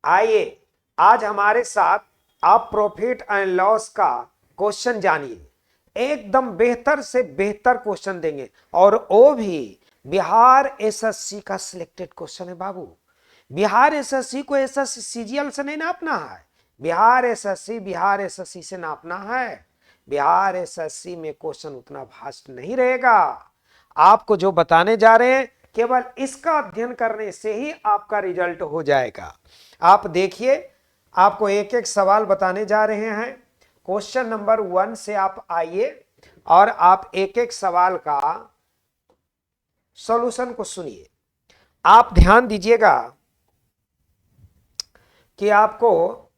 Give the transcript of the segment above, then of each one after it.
आइए आज हमारे साथ आप प्रॉफिट एंड लॉस का क्वेश्चन जानिए। एकदम बेहतर से बेहतर क्वेश्चन देंगे और वो भी बिहार एसएससी का सिलेक्टेड क्वेश्चन है बाबू। बिहार एसएससी को एसएससी सीजीएल से नहीं नापना है, बिहार एसएससी से नापना है। बिहार एसएससी में क्वेश्चन उतना भास्ट नहीं रहेगा। आपको जो बताने जा रहे हैं केवल इसका अध्ययन करने से ही आपका रिजल्ट हो जाएगा। आप देखिए, आपको एक एक सवाल बताने जा रहे हैं। क्वेश्चन नंबर 1 से आप आइए और आप एक एक सवाल का सॉल्यूशन को सुनिए। आप ध्यान दीजिएगा कि आपको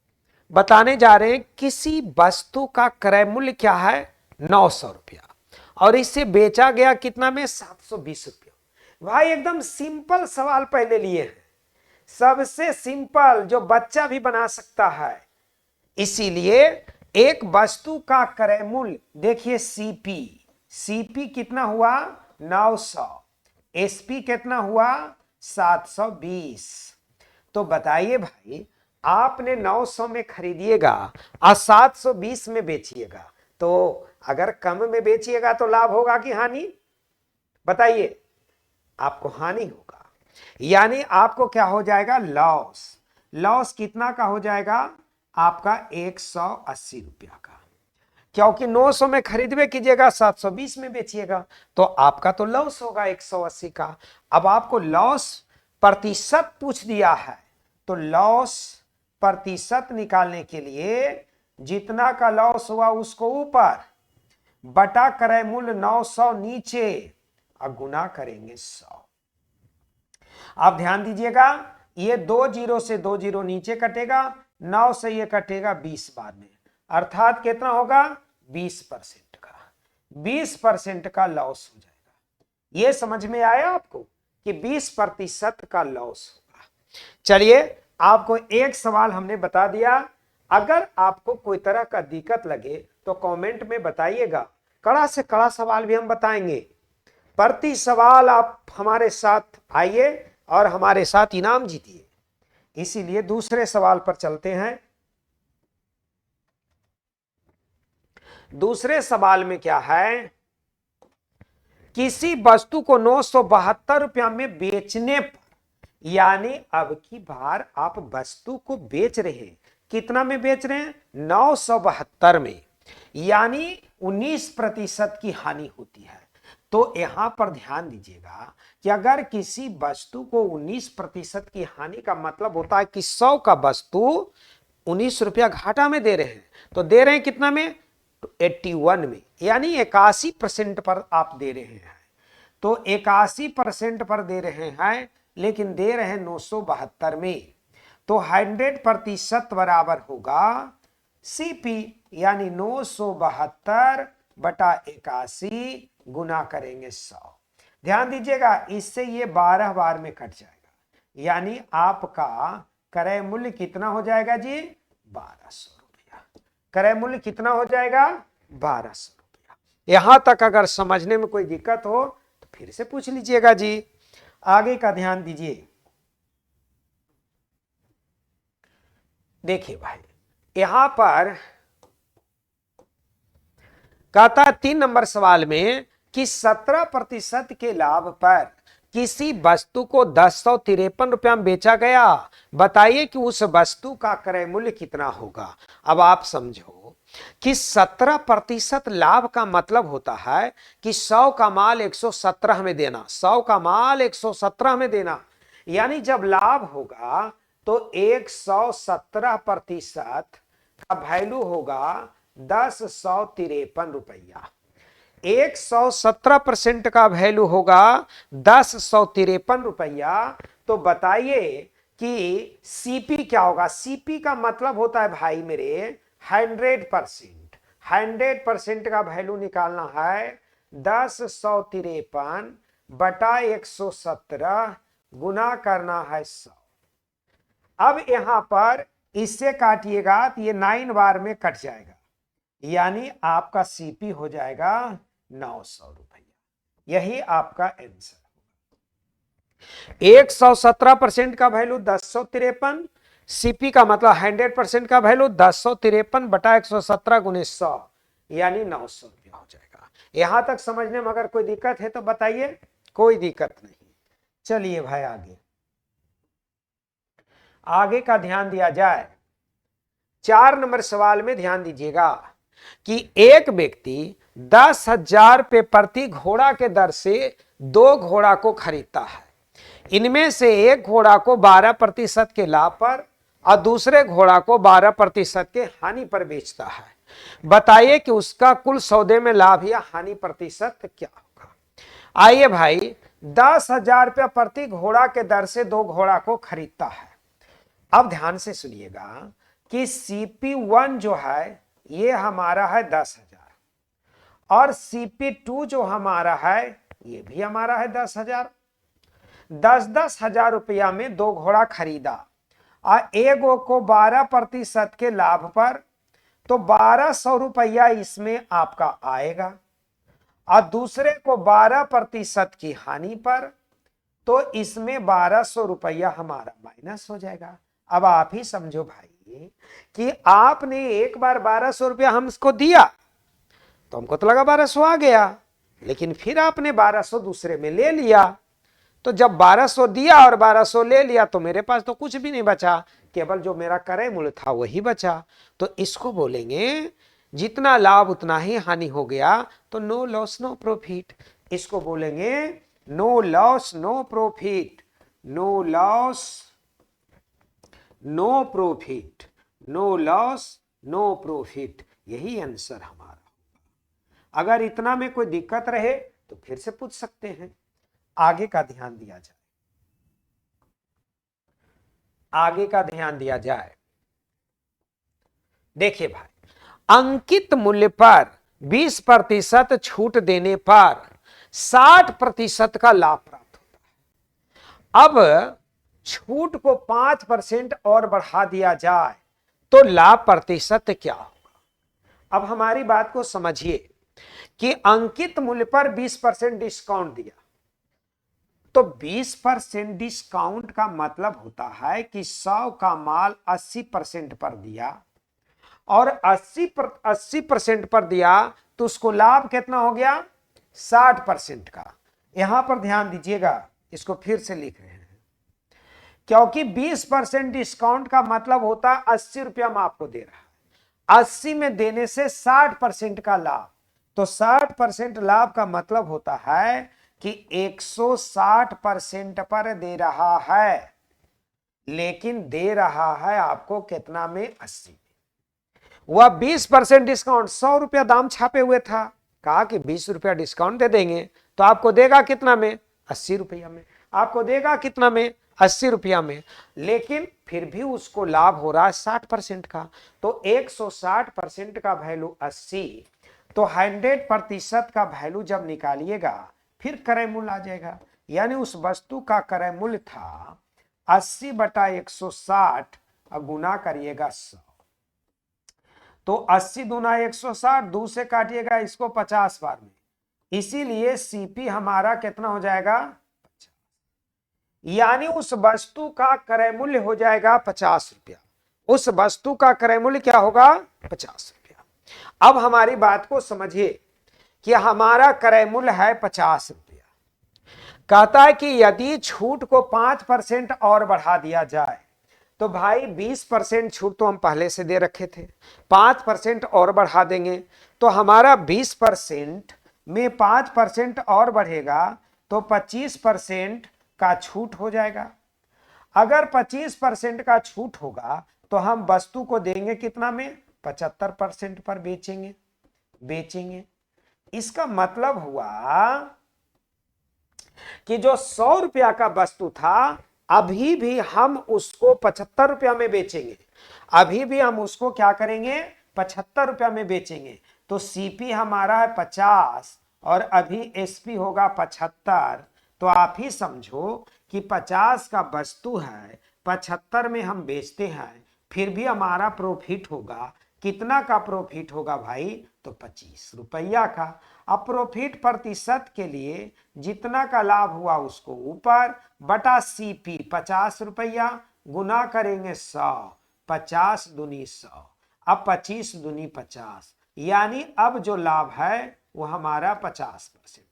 बताने जा रहे हैं किसी वस्तु का क्रय मूल्य क्या है 900 रुपया और इसे बेचा गया कितना में 720 रुपया। भाई एकदम सिंपल सवाल पहले लिए हैं, सबसे सिंपल जो बच्चा भी बना सकता है। इसीलिए एक वस्तु का क्रय मूल्य देखिए, सीपी कितना हुआ 900, एसपी कितना हुआ 720। तो बताइए भाई, आपने 900 में खरीदिएगा और 720 में बेचिएगा, तो अगर कम में बेचिएगा तो लाभ होगा कि हानि? बताइए, आपको हानि होगा। यानी आपको क्या हो जाएगा? लॉस कितना का हो जाएगा? आपका 180 रुपया का, क्योंकि 900 में खरीदवे कीजिएगा 720 में बेचिएगा, तो आपका तो लॉस होगा 180 का। अब आपको लॉस प्रतिशत पूछ दिया है, तो लॉस प्रतिशत निकालने के लिए जितना का लॉस हुआ उसको ऊपर बटा क्रय मूल्य 900 नीचे और गुना करेंगे 100। आप ध्यान दीजिएगा, ये 2 जीरो से 2 जीरो नीचे कटेगा, 9 से ये कटेगा 20 बाद में, अर्थात कितना होगा 20% का, 20% का लॉस हो जाएगा। ये समझ में आया आपको कि 20% का लॉस होगा। चलिए, आपको एक सवाल हमने बता दिया। अगर आपको कोई तरह का दिक्कत लगे तो कमेंट में बताइएगा, कड़ा से कड़ा सवाल भी हम बताएंगे। प्रति सवाल आप हमारे साथ आइए और हमारे साथ इनाम जीतिए। इसीलिए दूसरे सवाल पर चलते हैं। दूसरे सवाल में क्या है, किसी वस्तु को 972 रुपया में बेचने पर, यानी अब की बार आप वस्तु को बेच रहे हैं, कितना में बेच रहे हैं 972 में, यानी 19% की हानि होती है। तो यहां पर ध्यान दीजिएगा कि अगर किसी वस्तु को 19% की हानि का मतलब होता है कि 100 का वस्तु 19 रुपया घाटा में दे रहे हैं, तो दे रहे हैं कितना में 81 में, यानी 81% पर आप दे रहे हैं। तो 81% पर दे रहे हैं, लेकिन दे रहे हैं 972 में, तो 100% बराबर होगा सीपी, यानी 972 बटा 81 गुना करेंगे 100। ध्यान दीजिएगा, इससे ये 12 बार में कट जाएगा, यानी आपका क्रय मूल्य कितना हो जाएगा जी 1200 रुपया। क्रय मूल्य कितना हो जाएगा 1200 रुपया। यहां तक अगर समझने में कोई दिक्कत हो तो फिर से पूछ लीजिएगा जी। आगे का ध्यान दीजिए। देखिए भाई, यहां पर कहता है 3 नंबर सवाल में कि 17% के लाभ पर किसी वस्तु को 1053 रुपया में बेचा गया, बताइए कि उस वस्तु का क्रय मूल्य कितना होगा। अब आप समझो कि 17% लाभ का मतलब होता है कि 100 का माल 117 में देना, 100 का माल 117 में देना, यानी जब लाभ होगा तो 117% का वैल्यू होगा 1053 रुपया। 117% का वैल्यू होगा 1053 रुपया। तो बताइए कि सीपी क्या होगा। सीपी का मतलब होता है भाई मेरे 100%। 100% का वैल्यू निकालना है 1053 बटा 117 गुना करना है 100। अब यहां पर इससे काटिएगा तो ये 9 बार में कट जाएगा, यानी आपका सीपी हो जाएगा 900 रुपया। यही आपका आंसर होगा। 117% का वैल्यू 1053, सीपी का मतलब 100% का वैल्यू 1053 बटा 117 गुने 100 यानी 900 रुपया हो जाएगा। यहां तक समझने में अगर कोई दिक्कत है तो बताइए। कोई दिक्कत नहीं। चलिए भाई आगे आगे का ध्यान दिया जाए। 4 नंबर सवाल में ध्यान दीजिएगा कि एक व्यक्ति 10,000 रुपये प्रति घोड़ा के दर से 2 घोड़ा को खरीदता है। इनमें से एक घोड़ा को 12% के लाभ पर और दूसरे घोड़ा को 12% के हानि पर बेचता है। बताइए कि उसका कुल सौदे में लाभ या हानि प्रतिशत क्या होगा। आइए भाई, 10,000 रुपया प्रति घोड़ा के दर से 2 घोड़ा को खरीदता है। अब ध्यान से सुनिएगा कि CP1 जो है ये हमारा है 10,000 और CP2 जो हमारा है ये भी हमारा है 10,000। 10,000 रुपया में 2 घोड़ा खरीदा और एक को 12% के लाभ पर, तो 1,200 रुपया इसमें आपका आएगा और दूसरे को 12% की हानि पर, तो इसमें 1,200 रुपया हमारा माइनस हो जाएगा। अब आप ही समझो भाई कि आपने एक बार 1,200 रुपया हमको दिया तो हमको तो लगा 1,200 आ गया, लेकिन फिर आपने 1,200 दूसरे में ले लिया, तो जब 1,200 दिया और 1,200 ले लिया तो मेरे पास तो कुछ भी नहीं बचा, केवल जो मेरा क्रय मूल्य था वही बचा। तो इसको बोलेंगे जितना लाभ उतना ही हानि हो गया, तो नो लॉस नो प्रॉफिट। इसको बोलेंगे no loss no profit, no loss no profit, no loss no profit. यही आंसर हमारा होगा। अगर इतना में कोई दिक्कत रहे तो फिर से पूछ सकते हैं। आगे का ध्यान दिया जाए, आगे का ध्यान दिया जाए। देखिए भाई, अंकित मूल्य पर 20% छूट देने पर 60% का लाभ प्राप्त होता है। अब छूट को 5% और बढ़ा दिया जाए तो लाभ प्रतिशत क्या होगा। अब हमारी बात को समझिए कि अंकित मूल्य पर 20% डिस्काउंट दिया, तो 20% डिस्काउंट का मतलब होता है कि 100 का माल 80% पर दिया और 80% पर दिया, तो उसको लाभ कितना हो गया 60% का। यहां पर ध्यान दीजिएगा, इसको फिर से लिख रहे हैं, क्योंकि 20% डिस्काउंट का मतलब होता है 80 रुपया में आपको दे रहा है, 80 में देने से 60% का लाभ, तो 60% लाभ का मतलब होता है कि 160% पर दे रहा है, लेकिन दे रहा है आपको कितना में 80 में। वह 20% डिस्काउंट 100 रुपया दाम छापे हुए था, कहा कि 20 रुपया डिस्काउंट दे देंगे तो आपको देगा कितना में 80 रुपया में, आपको देगा कितना में 80 रुपया में, लेकिन फिर भी उसको लाभ हो रहा है 60% का। तो 160% का वैल्यू 80, तो 100% का वैल्यू जब निकालिएगा फिर क्रय मूल्य आ जाएगा। यानी उस वस्तु का क्रय मूल्य था 80 बटा 160 और गुना करिएगा 100, तो 80 दूना 160, 2 से काटिएगा इसको 50 बार में, इसीलिए सीपी हमारा कितना हो जाएगा 50। यानी उस वस्तु का क्रय मूल्य हो जाएगा 50 रुपया। उस वस्तु का क्रय मूल्य क्या होगा 50 रुपया। अब हमारी बात को समझिए कि हमारा क्रय मूल्य है 50 रुपया। कहता है कि यदि छूट को 5% और बढ़ा दिया जाए, तो भाई 20% छूट तो हम पहले से दे रखे थे, 5% और बढ़ा देंगे तो हमारा 20% में 5% और बढ़ेगा तो 25% का छूट हो जाएगा। अगर 25% का छूट होगा तो हम वस्तु को देंगे कितना में 75% पर बेचेंगे। इसका मतलब हुआ कि जो 100 रुपया का वस्तु था अभी भी हम उसको 75 रुपया में बेचेंगे, अभी भी हम उसको क्या करेंगे 75 रुपया में बेचेंगे। तो सीपी हमारा है 50 और अभी एसपी होगा 75, तो आप ही समझो कि 50 का वस्तु है 75 में हम बेचते हैं, फिर भी हमारा प्रॉफिट होगा कितना का प्रॉफिट होगा भाई, तो 25 रुपया का। अब प्रॉफिट प्रतिशत के लिए जितना का लाभ हुआ उसको ऊपर बटा सीपी 50 रुपया गुना करेंगे 100, 50 दूनी 100, अब 25 दूनी 50, यानी अब जो लाभ है वो हमारा 50%।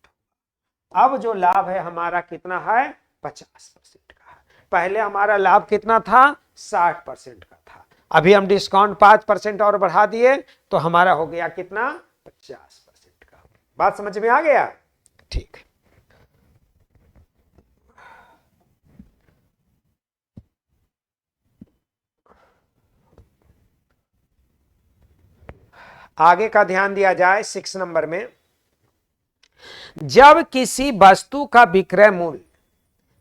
अब जो लाभ है हमारा कितना है, 50% का है। पहले हमारा लाभ कितना था, 60% का था। अभी हम डिस्काउंट 5% और बढ़ा दिए तो हमारा हो गया कितना, 50% का। बात समझ में आ गया, ठीक है। आगे का ध्यान दिया जाए 6 नंबर में, जब किसी वस्तु का विक्रय मूल्य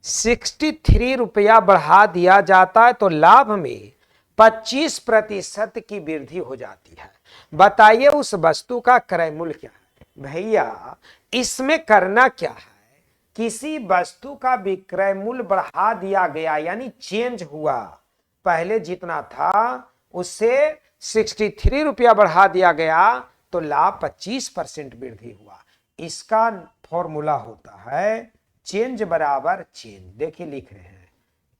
63 रुपया बढ़ा दिया जाता है तो लाभ में 25% की वृद्धि हो जाती है। बताइए उस वस्तु का क्रय मूल्य क्या है। भैया इसमें करना क्या है, किसी वस्तु का विक्रय मूल्य बढ़ा दिया गया यानी चेंज हुआ, पहले जितना था उससे 63 रुपया बढ़ा दिया गया तो लाभ 25% वृद्धि हुआ। इसका फॉर्मूला होता है चेंज बराबर चेंज। देखिए लिख रहे हैं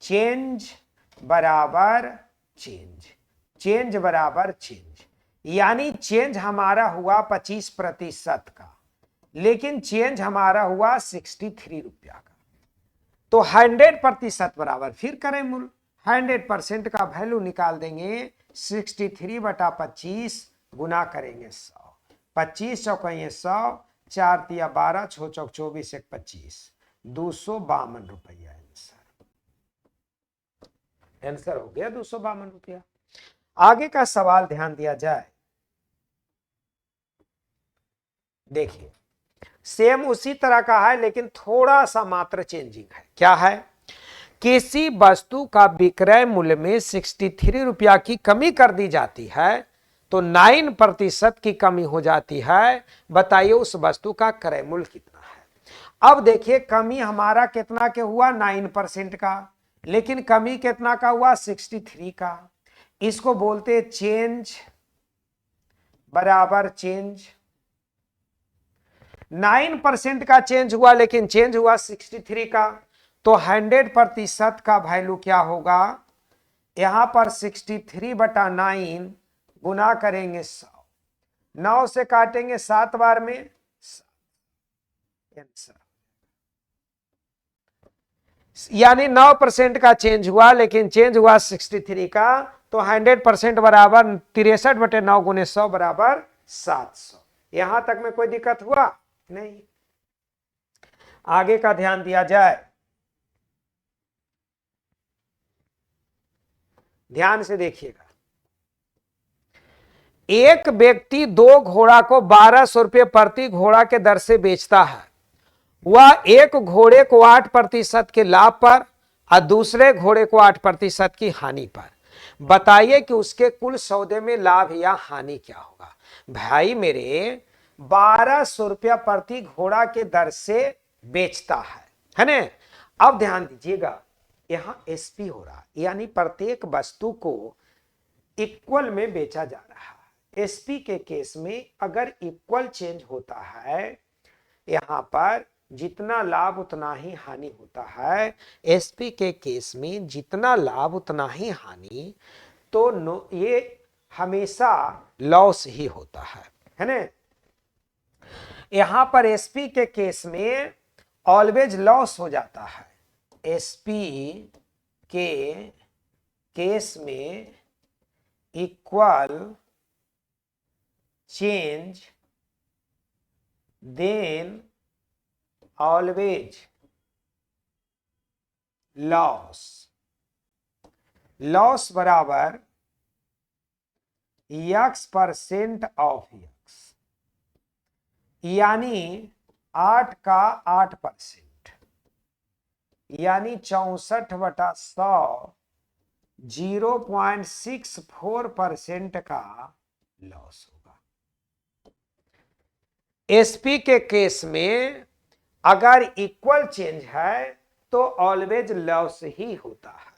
चेंज बराबर चेंज, चेंज बराबर चेंज, यानी चेंज हमारा हुआ 25% का, लेकिन चेंज हमारा हुआ 63 रुपया का। तो 100% बराबर, फिर करें मूल 100% का वैल्यू निकाल देंगे, 63/25 गुना करेंगे 100, 25 चौक 100, 4 तिया 12, 6 चौक 24, 1 25, 252 रुपया आंसर हो गया 252 रुपया। आगे का सवाल ध्यान दिया जाए, देखिए सेम उसी तरह का है लेकिन थोड़ा सा मात्र चेंजिंग है। क्या है, किसी वस्तु का विक्रय मूल्य में 63 रुपया की कमी कर दी जाती है तो 9% की कमी हो जाती है। बताइए उस वस्तु का क्रय मूल्य कितना है। अब देखिए कमी हमारा कितना के हुआ, 9% का, लेकिन कमी कितना का हुआ, 63 का। इसको बोलते चेंज बराबर चेंज। 9% का चेंज हुआ लेकिन चेंज हुआ 63 का, तो 100% का वैल्यू क्या होगा, यहां पर 63/9 गुना करेंगे 100, 9 से काटेंगे 7 बार में, यानी 9% का चेंज हुआ लेकिन चेंज हुआ 63 का, तो 100% बराबर 63/9 गुने 100 बराबर 700। यहां तक में कोई दिक्कत हुआ नहीं। आगे का ध्यान दिया जाए, ध्यान से देखिएगा। एक व्यक्ति 2 घोड़ा को 1200 रुपये प्रति घोड़ा के दर से बेचता है। वह एक घोड़े को 8% के लाभ पर और दूसरे घोड़े को 8% की हानि पर। बताइए कि उसके कुल सौदे में लाभ या हानि क्या होगा। भाई मेरे 1200 रुपया प्रति घोड़ा के दर से बेचता है ना। अब ध्यान दीजिएगा, यहां एसपी हो रहा यानी प्रत्येक वस्तु को इक्वल में बेचा जा रहा है। एसपी के केस में अगर इक्वल चेंज होता है, यहां पर जितना लाभ उतना ही हानि होता है। एसपी के केस में जितना लाभ उतना ही हानि, तो ये हमेशा लॉस ही होता है ना। यहां पर एसपी के केस में ऑलवेज लॉस हो जाता है। एसपी के केस में equal change then always loss. Loss बराबर x% ऑफ x, यानी 8 का 8%, यानी 64/100, 0.64% का लॉस होगा। एसपी के केस में अगर इक्वल चेंज है तो ऑलवेज लॉस ही होता है।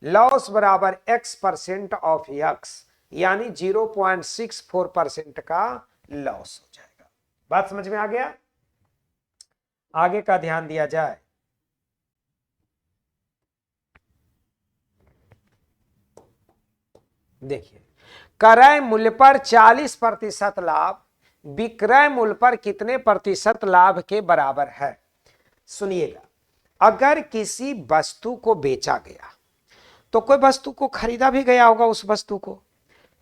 लॉस बराबर x% ऑफ x, यानी 0.64% का लॉस हो जाएगा। बात समझ में आ गया। आगे का ध्यान दिया जाए, देखिए, क्रय मूल्य पर 40% लाभ विक्रय मूल्य पर कितने प्रतिशत लाभ के बराबर है? सुनिएगा, अगर किसी वस्तु को बेचा गया तो कोई वस्तु को खरीदा भी गया होगा उस वस्तु को,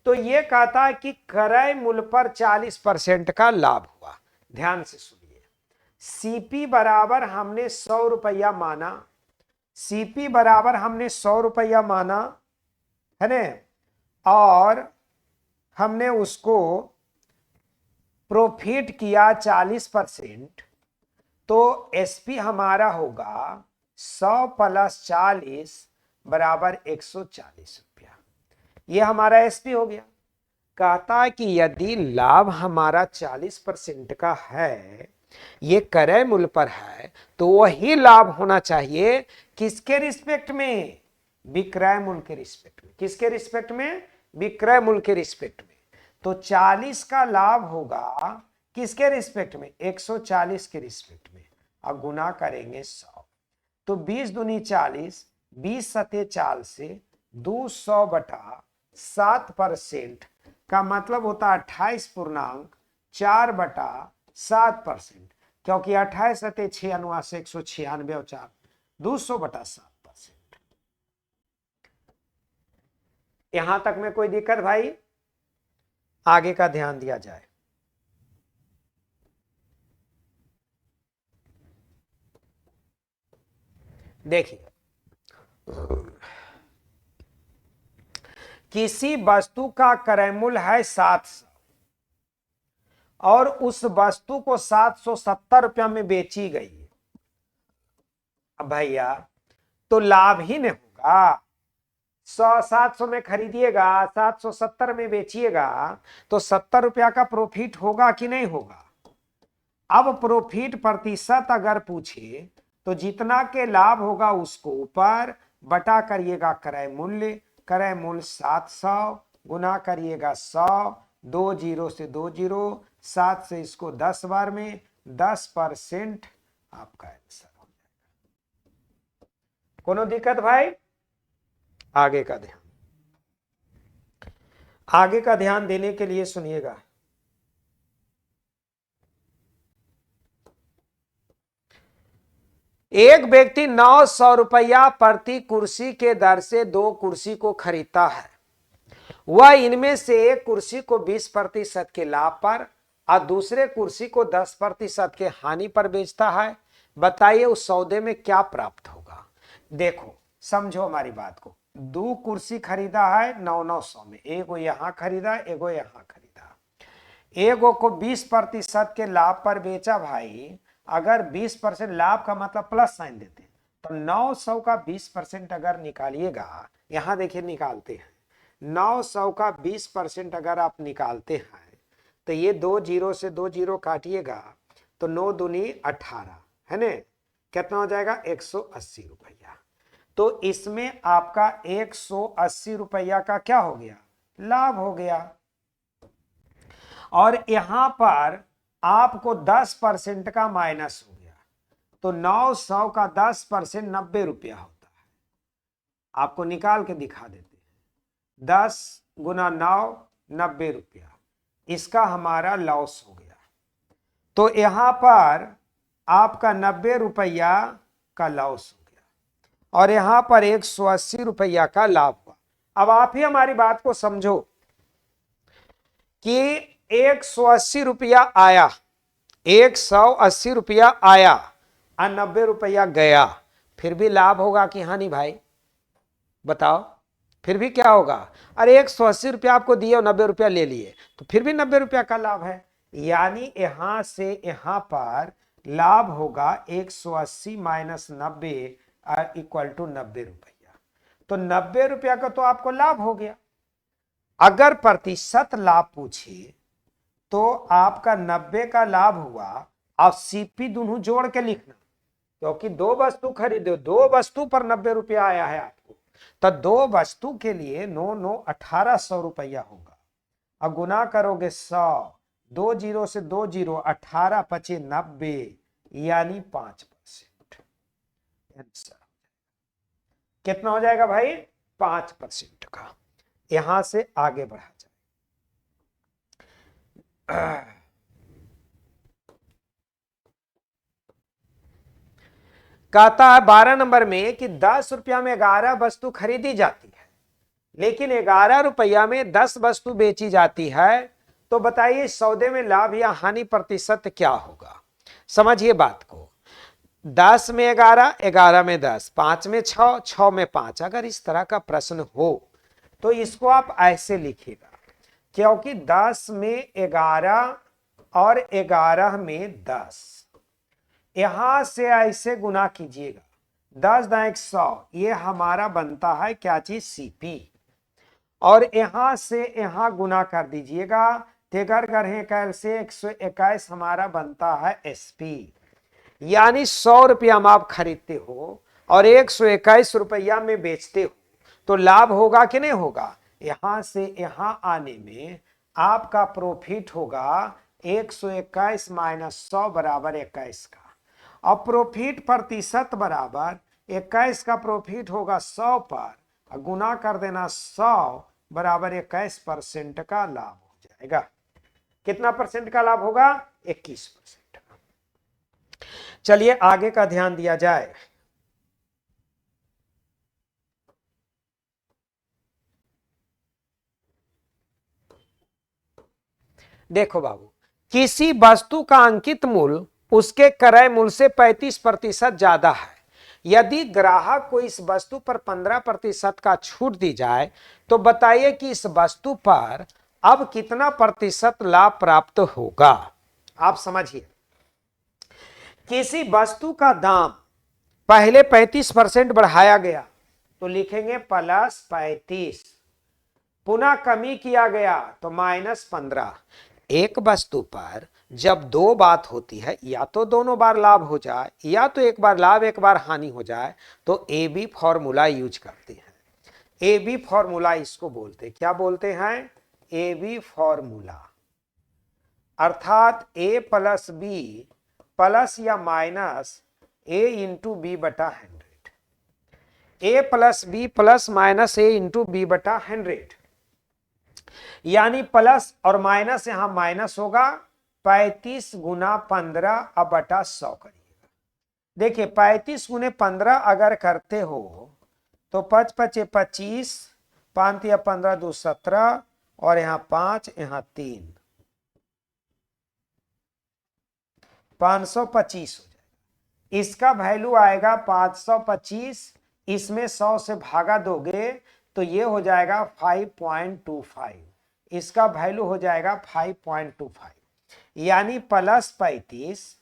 तो यह कहता है कि क्रय मूल्य पर 40% का लाभ हुआ। ध्यान से सुनिए, सीपी बराबर हमने 100 रुपया माना, सीपी बराबर हमने 100 रुपया माना है ना, और हमने उसको प्रॉफिट किया 40%, तो एसपी हमारा होगा 100 प्लस 40 बराबर 140 रुपया। ये हमारा एसपी हो गया। कहता है कि यदि लाभ हमारा 40% का है, ये क्रय मूल्य पर है, तो वही लाभ होना चाहिए किसके रिस्पेक्ट में? विक्रय मूल्य के रिस्पेक्ट में। किसके रिस्पेक्ट में? विक्रय मूल्य के रिस्पेक्ट में। तो 40 का लाभ होगा किसके रिस्पेक्ट में? 140 के रिस्पेक्ट में, और गुना करेंगे 100, तो 20 दूनी 40, 20 सते 4 से 200/7% का मतलब होता है 28.4/7%, क्योंकि 28 सते 6 अनुआ से 196 और 4 200/7%। यहां तक में कोई दिक्कत भाई? आगे का ध्यान दिया जाए। देखिए, किसी वस्तु का क्रय मूल्य है 700 और उस वस्तु को 770 रुपया में बेची गई है। अब भैया तो लाभ ही नहीं होगा। 700 में खरीदिएगा, 770 में बेचिएगा, तो 70 रुपया का प्रॉफिट होगा कि नहीं होगा? अब प्रॉफिट प्रतिशत अगर पूछे तो जितना के लाभ होगा उसको ऊपर बटा करिएगा क्रय मूल्य, क्रय मूल्य 700 गुना करिएगा 100, 2 जीरो से 2 जीरो, 7 से इसको 10 बार में 10% आपका आंसर हो जाएगा। कोनो दिक्कत भाई? आगे का ध्यान, आगे का ध्यान देने के लिए सुनिएगा। एक व्यक्ति 900 रुपया प्रति कुर्सी के दर से 2 कुर्सी को खरीदता है। वह इनमें से एक कुर्सी को 20% के लाभ पर और दूसरे कुर्सी को 10% के हानि पर बेचता है। बताइए उस सौदे में क्या प्राप्त होगा? देखो समझो हमारी बात को। 2 कुर्सी खरीदा है 900 में, एगो यहां खरीदा, एगो यहां खरीदा। एगो को 20% के लाभ पर बेचा भाई। अगर 20% लाभ का मतलब प्लस साइन देते हैं, तो 900 का 20% अगर निकालिएगा, यहां देखिए निकालते हैं, 900 का 20% अगर आप निकालते हैं तो ये 2 जीरो से 2 जीरो काटिएगा तो 9 दूनी 18 है ना, कितना हो जाएगा? 180 रुपया। तो इसमें आपका 180 रुपया का क्या हो गया? लाभ हो गया। और यहां पर आपको 10% का माइनस हो गया, तो 900 का 10% 90 रुपया होता है। आपको निकाल के दिखा देते हैं। 10 गुना 9 90 रुपया, इसका हमारा लॉस हो गया। तो यहां पर आपका 90 रुपया का लॉस हो गया और यहां पर 180 रुपया का लाभ हुआ। अब आप ही हमारी बात को समझो कि 180 रुपया आया, 180 रुपया आया और 90 रुपया गया, फिर भी लाभ होगा कि हानि भाई? बताओ, फिर भी क्या होगा? अरे 180 रुपया आपको दिए और 90 रुपया ले लिए, तो फिर भी 90 रुपया का लाभ है। यानी यहां से यहां पर लाभ होगा 180 माइनस 90 इक्वल टू 90 रुपया। तो 90 रुपया का तो आपको लाभ हो गया। अगर प्रतिशत लाभ पूछिए तो आपका 90 का लाभ हुआ और सीपी दोनों जोड़ के लिखना, क्योंकि 2 वस्तु खरीदे, 2 वस्तु पर 90 रुपया आया है आपको, तो 2 वस्तु के लिए 9 9 1800 रुपया होगा। अब गुना करोगे 100, 2 जीरो से 2 जीरो, 18 पचे 90 यानी 5%। कितना हो जाएगा भाई? 5% का। यहां से आगे बढ़ा जाए। कहता है 12 नंबर में कि 10 रुपया में 11 वस्तु खरीदी जाती है, लेकिन 11 रुपया में 10 वस्तु बेची जाती है, तो बताइए सौदे में लाभ या हानि प्रतिशत क्या होगा। समझिए बात को। 10 में 11, 11 में 10, 5 में 6, 6 में 5। अगर इस तरह का प्रश्न हो तो इसको आप ऐसे लिखिएगा, क्योंकि 10 में 11 और 11 में 10, यहां से ऐसे गुना कीजिएगा। 10 दाएं 100, ये हमारा बनता है क्या चीज, सीपी। और यहां से यहां गुना कर दीजिएगा, तेगर गढ़े कैल से 121 हमारा बनता है एसपी। यानी 100 रुपया में आप खरीदते हो और 121 रुपया में बेचते हो, तो लाभ होगा कि नहीं होगा। यहां से यहां आने में आपका प्रॉफिट होगा 121 माइनस 100 बराबर 21 का। अब प्रॉफिट प्रतिशत बराबर 21 का प्रॉफिट होगा 100 पर, गुना कर देना 100 बराबर 21% का लाभ हो जाएगा। कितना परसेंट का लाभ होगा, 21%। चलिए आगे का ध्यान दिया जाए। देखो बाबू, किसी वस्तु का अंकित मूल्य उसके क्रय मूल्य से 35% ज्यादा है। यदि ग्राहक को इस वस्तु पर 15% का छूट दी जाए, तो बताइए कि इस वस्तु पर अब कितना प्रतिशत लाभ प्राप्त होगा। आप समझिए, किसी वस्तु का दाम पहले 35% बढ़ाया गया तो लिखेंगे +35, पुनः कमी किया गया तो -15। एक वस्तु पर जब दो बात होती है, या तो दोनों बार लाभ हो जाए या तो एक बार लाभ एक बार हानि हो जाए, तो ए बी फॉर्मूला यूज करते हैं। ए बी फॉर्मूला इसको बोलते हैं, क्या बोलते हैं, ए बी फॉर्मूला। अर्थात ए प्लस बी प्लस या माइनस ए इंटू बी बटा 100, A plus B plus minus A into B बटा 100। यानी प्लस और माइनस, यहां माइनस होगा, 35 गुना 15 अब बटा 100 करिएगा। देखिए 35 गुने 15 अगर करते हो तो 5 पचे 25, 5 या 15 2 17, और यहां 5 यहां 3, 525 हो जाएगा। इसका वैल्यू आएगा 525, इसमें 100 से भागा दोगे तो ये हो जाएगा 5.25, इसका वैल्यू हो जाएगा 5.25। यानी +35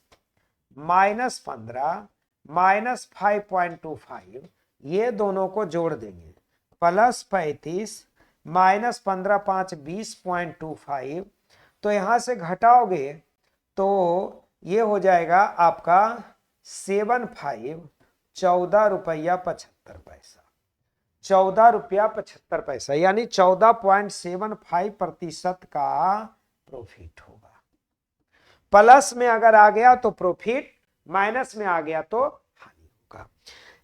-15 -5.25, ये दोनों को जोड़ देंगे, +35 -15 5 20.25, तो यहां से घटाओगे तो ये हो जाएगा आपका 75, 14 रुपया 75 पैसा, 14 रुपया 75 पैसा, यानी 14.75% का प्रॉफिट होगा। प्लस में अगर आ गया तो प्रॉफिट, माइनस में आ गया तो हानि होगा।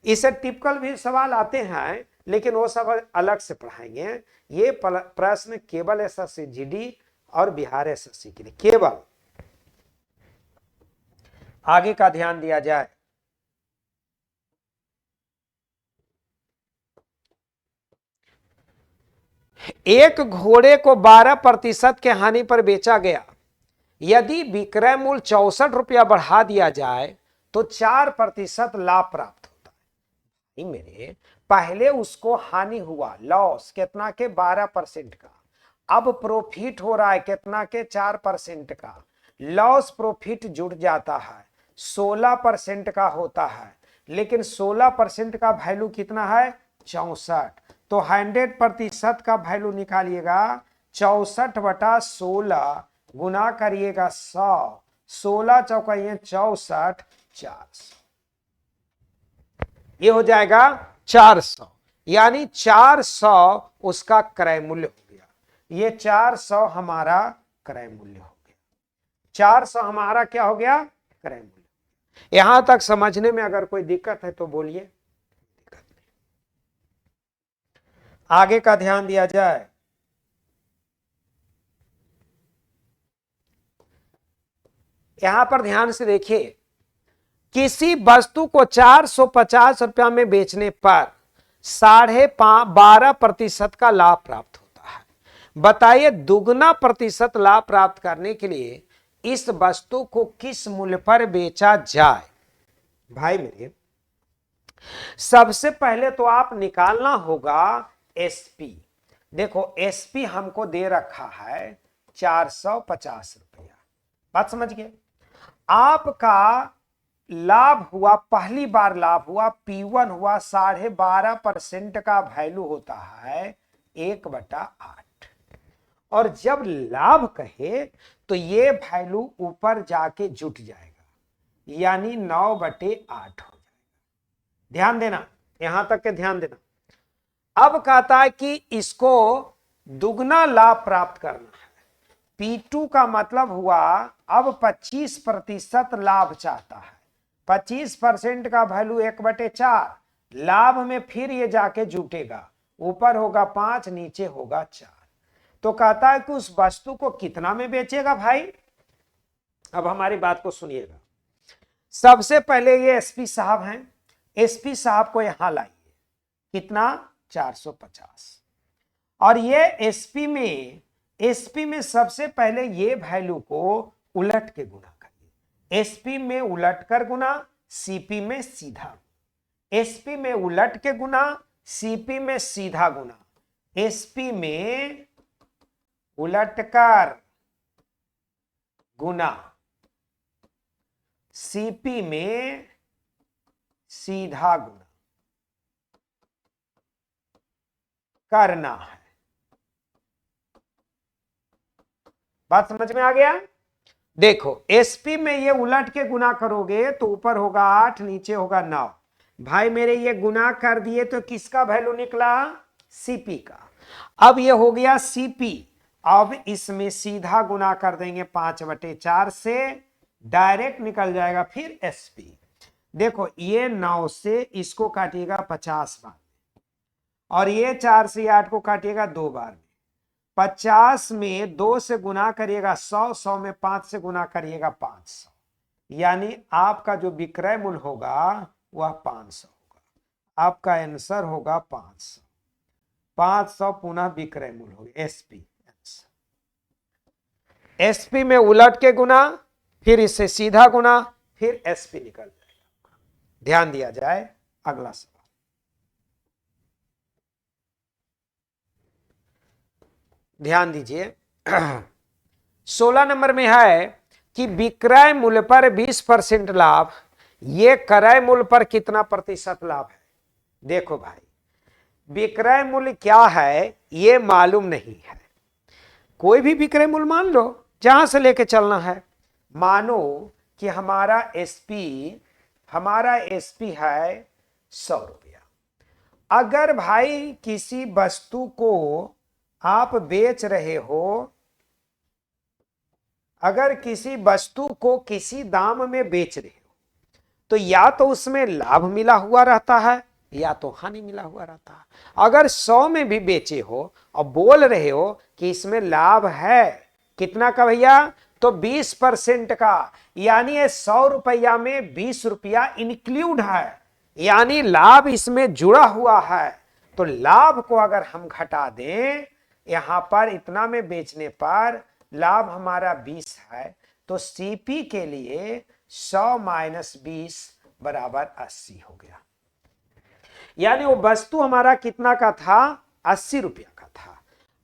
इसे टिपिकल भी सवाल आते हैं, लेकिन वो सब अलग से पढ़ाएंगे। ये प्रश्न केवल एसएससी जीडी और बिहार एसएससी के लिए केवल। आगे का ध्यान दिया जाए। एक घोड़े को 12% के हानि पर बेचा गया। यदि विक्रय मूल्य 64 रुपया बढ़ा दिया जाए तो 4% लाभ प्राप्त होता है। मेरे पहले उसको हानि हुआ, लॉस कितना के 12% का, अब प्रॉफिट हो रहा है कितना के 4% का। लॉस प्रॉफिट जुड़ जाता है 16% का होता है, लेकिन 16% का वैल्यू कितना है, 64। तो 100% का वैल्यू निकालिएगा, 64/16 गुना करिएगा 100, 16 चौकइये 64, 400, ये हो जाएगा 400। यानी 400 उसका क्रय मूल्य हो गया। ये 400 हमारा क्रय मूल्य हो गया। 400 हमारा क्या हो गया, क्रय मूल्य। यहां तक समझने में अगर कोई दिक्कत है तो बोलिए। दिक्कत नहीं। आगे का ध्यान दिया जाए। यहां पर ध्यान से देखिए, किसी वस्तु को 450 रुपया में बेचने पर 12.5% का लाभ प्राप्त होता है। बताइए दुगना प्रतिशत लाभ प्राप्त करने के लिए इस वस्तु को किस मूल्य पर बेचा जाए। भाई मेरे, सबसे पहले तो आप निकालना होगा एसपी। देखो एसपी हमको दे रखा है 450 रुपया, बात समझ गए। आपका लाभ हुआ, पहली बार लाभ हुआ, P1 हुआ 12.5% का वैल्यू होता है 1/8। और जब लाभ कहे तो ये वैल्यू ऊपर जाके जुट जाएगा, यानी 9/8 हो जाएगा। ध्यान देना, यहां तक के ध्यान देना। अब कहता है कि इसको दुगना लाभ प्राप्त करना है। P2 का मतलब हुआ अब 25% लाभ चाहता है। 25% का वैल्यू 1/4, लाभ में फिर ये जाके जुटेगा, ऊपर होगा 5, नीचे होगा 4। तो कहता है कि उस वस्तु को कितना में बेचेगा भाई। अब हमारी बात को सुनिएगा। सबसे पहले ये एसपी साहब हैं, एसपी साहब को यहां लाइए, कितना 450। और ये एसपी में सबसे पहले ये वैल्यू को उलट के गुना करिए। एसपी में उलट कर गुना, सीपी में सीधा। एसपी में उलट के गुना, सीपी में सीधा गुना। एसपी में उलट कर गुना, सीपी में सीधा गुना करना है। बात समझ में आ गया। देखो एसपी में ये उलट के गुना करोगे तो ऊपर होगा 8, नीचे होगा 9। भाई मेरे ये गुना कर दिए तो किसका वैल्यू निकला, सीपी का। अब ये हो गया सीपी। अब इसमें सीधा गुना कर देंगे 5/4 से, डायरेक्ट निकल जाएगा फिर एसपी। देखो ये 9 से इसको काटिएगा 50 बार, और ये 4 से 8 को काटिएगा 2 बार में। 50 में 2 से गुना करिएगा 100, 100 में 5 से गुना करिएगा 500, यानी आपका जो विक्रय मूल्य होगा वह 500 होगा। आपका आंसर होगा 500। 500 पुनः विक्रय मूल्य होगा, एसपी। एसपी में उलट के गुना, फिर इससे सीधा गुना, फिर एसपी निकल जाएगा। ध्यान दिया जाए। अगला सवाल, ध्यान दीजिए। 16 नंबर में है कि विक्रय मूल्य पर 20% लाभ, ये क्रय मूल्य पर कितना प्रतिशत लाभ है। देखो भाई, विक्रय मूल्य क्या है ये मालूम नहीं है। कोई भी विक्रय मूल्य मान लो, जहां से लेके चलना है। मानो कि हमारा एसपी है 100 रुपया। अगर भाई किसी वस्तु को आप बेच रहे हो, अगर किसी वस्तु को किसी दाम में बेच रहे हो, तो या तो उसमें लाभ मिला हुआ रहता है या तो हानि मिला हुआ रहता है। अगर 100 में भी बेचे हो और बोल रहे हो कि इसमें लाभ है, कितना का भैया, तो 20% का, यानी 100 रुपया में 20 रुपया इंक्लूड है, यानी लाभ इसमें जुड़ा हुआ है। तो लाभ को अगर हम घटा दें, यहां पर इतना में बेचने पर लाभ हमारा 20 है, तो सीपी के लिए 100 माइनस 20 बराबर 80 हो गया। यानी वो वस्तु हमारा कितना का था, 80 रुपया का था।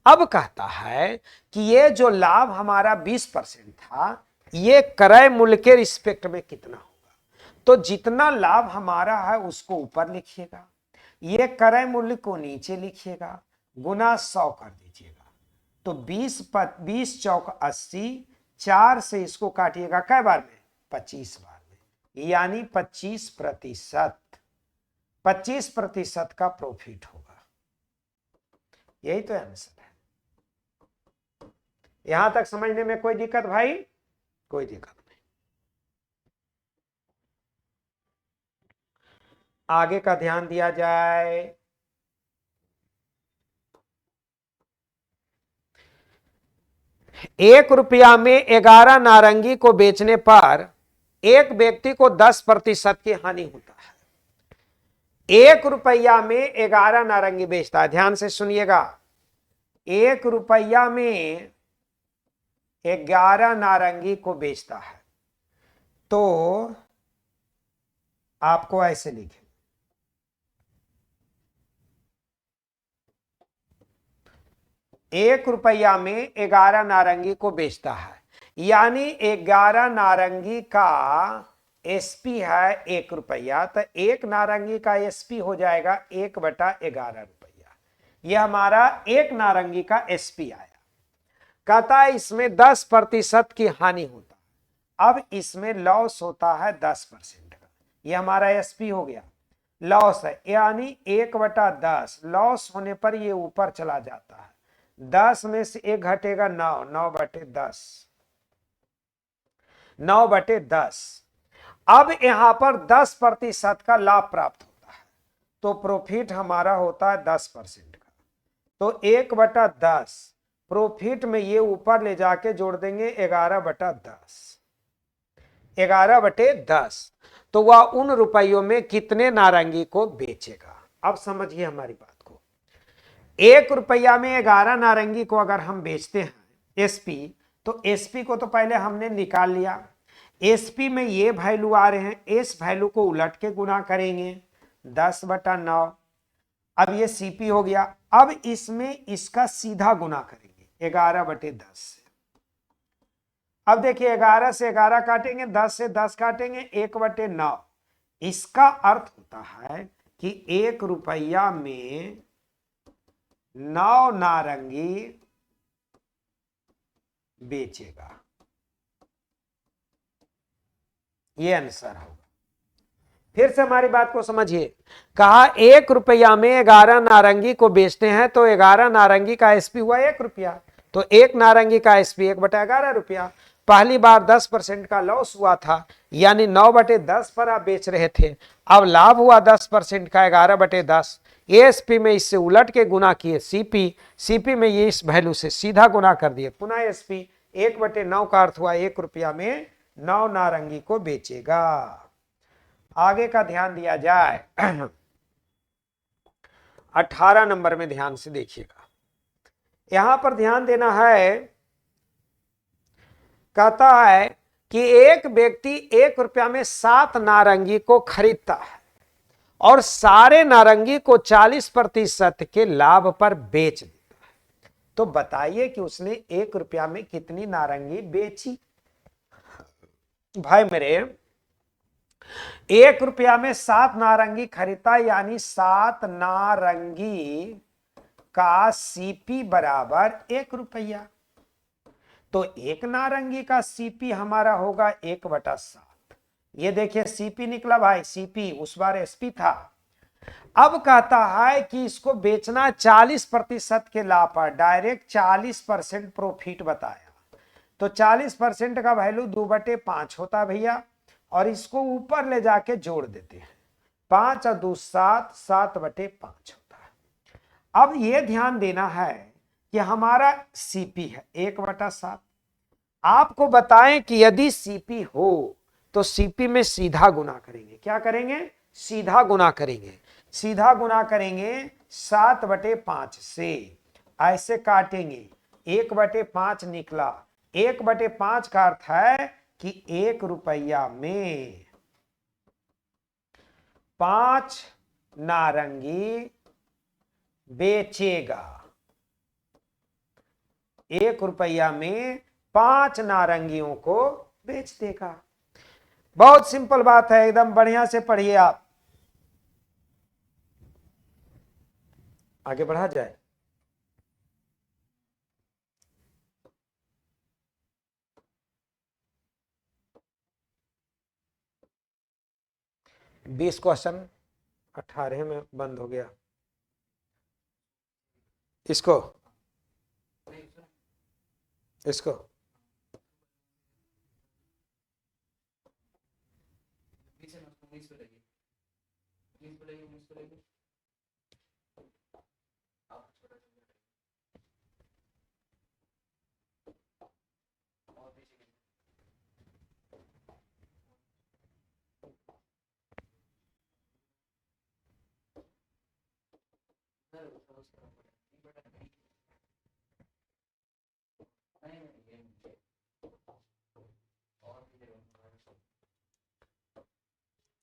अब कहता है कि ये जो लाभ हमारा 20% था, ये क्रय मूल्य के रिस्पेक्ट में कितना होगा। तो जितना लाभ हमारा है उसको ऊपर लिखिएगा, ये क्रय मूल्य को नीचे लिखिएगा, गुना 100 कर दीजिएगा। तो 20 चौक 80, 4 से इसको काटिएगा कै बार में, 25 बार में, यानी 25%। 25% का प्रॉफिट होगा। यही तो आंसर है। यहां तक समझने में कोई दिक्कत भाई, कोई दिक्कत नहीं। आगे का ध्यान दिया जाए। ₹1 में 11 नारंगी को बेचने पर एक व्यक्ति को 10% की हानि होता है। ₹1 में 11 नारंगी बेचता है, ध्यान से सुनिएगा। ₹1 में 11 नारंगी को बेचता है, तो आपको ऐसे लिखे, ₹1 में 11 नारंगी को बेचता है, यानी 11 नारंगी का एसपी है ₹1, तो एक नारंगी का एसपी हो जाएगा 1/11 यह हमारा एक नारंगी का एसपी आया। कहता है इसमें 10% की हानि होता है। अब इसमें लॉस होता है 10% का, यह हमारा एसपी हो गया। लॉस है यानी 1/10, लॉस होने पर ये ऊपर चला जाता है। 10 में से 1 घटेगा 9, 9/10, 9/10। अब यहां पर 10% का लाभ प्राप्त होता है, तो प्रॉफिट हमारा होता है 10% का। तो 1/10 प्रॉफिट में ये ऊपर ले जाके जोड़ देंगे 11/10, 11/10। तो वह उन रुपयों में कितने नारंगी को बेचेगा। अब समझिए हमारी बात को। ₹1 में 11 नारंगी को अगर हम बेचते हैं एसपी, तो एसपी को तो पहले हमने निकाल लिया। एसपी में ये वैल्यू आ रहे हैं, इस वैल्यू को उलट के गुना करेंगे 10/9। अब ये सीपी हो गया। अब इसमें इसका सीधा गुना करेंगे 11/10 से। अब देखिए 11 से 11 काटेंगे, 10 से 10 काटेंगे, 1/9। इसका अर्थ होता है कि ₹1 में 9 नारंगी बेचेगा, ये आंसर होगा। फिर से हमारी बात को समझिए। कहा ₹1 में 11 नारंगी को बेचते हैं, तो 11 नारंगी का एसपी हुआ ₹1, तो एक नारंगी का एसपी 1/11। पहली बार 10% का लॉस हुआ था, यानी 9/10 पर आप बेच रहे थे। अब लाभ हुआ 10% का 11/10। एसपी में इससे उलट के गुना किए सीपी में ये इस वैल्यू से सीधा गुना कर दिए। पुनः एसपी 1/9 का अर्थ हुआ ₹1 में 9 नारंगी को बेचेगा। आगे का ध्यान दिया जाए 18 नंबर में ध्यान से देखिएगा। यहां पर ध्यान देना है। कहता है कि एक व्यक्ति ₹1 में 7 नारंगी को खरीदता है और सारे नारंगी को 40% के लाभ पर बेच देता है। तो बताइए कि उसने ₹1 में कितनी नारंगी बेची। भाई मेरे, ₹1 में 7 नारंगी खरीदता, यानी 7 नारंगी का सीपी बराबर ₹1। तो एक नारंगी का सीपी हमारा होगा 1/7। ये देखिए सीपी निकला भाई, सीपी उस बार एसपी था। अब कहता है कि इसको बेचना 40% के लाभ पर, डायरेक्ट 40% प्रॉफिट बताया। तो 40% का वैल्यू 2/5 होता है भैया, और इसको ऊपर ले जाके जोड़ देते हैं। 5 और 2 7, 7/5 होता है। अब यह ध्यान देना है कि हमारा सीपी है 1/7। आपको बताएं कि यदि सीपी हो तो सीपी में सीधा गुना करेंगे। क्या करेंगे? सीधा गुना करेंगे। सीधा गुना करेंगे 7/5 से, ऐसे काटेंगे, 1/5 निकला। 1/5 का अर्थ है कि ₹1 में 5 नारंगी बेचेगा। ₹1 में 5 नारंगियों को बेच देगा। बहुत सिंपल बात है, एकदम बढ़िया से पढ़िए आप। आगे बढ़ा जाए। बीस क्वेश्चन 18 में बंद हो गया। इसको इसको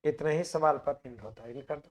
इतना ही सवाल पर प्रिंट होता है, ये कर दो।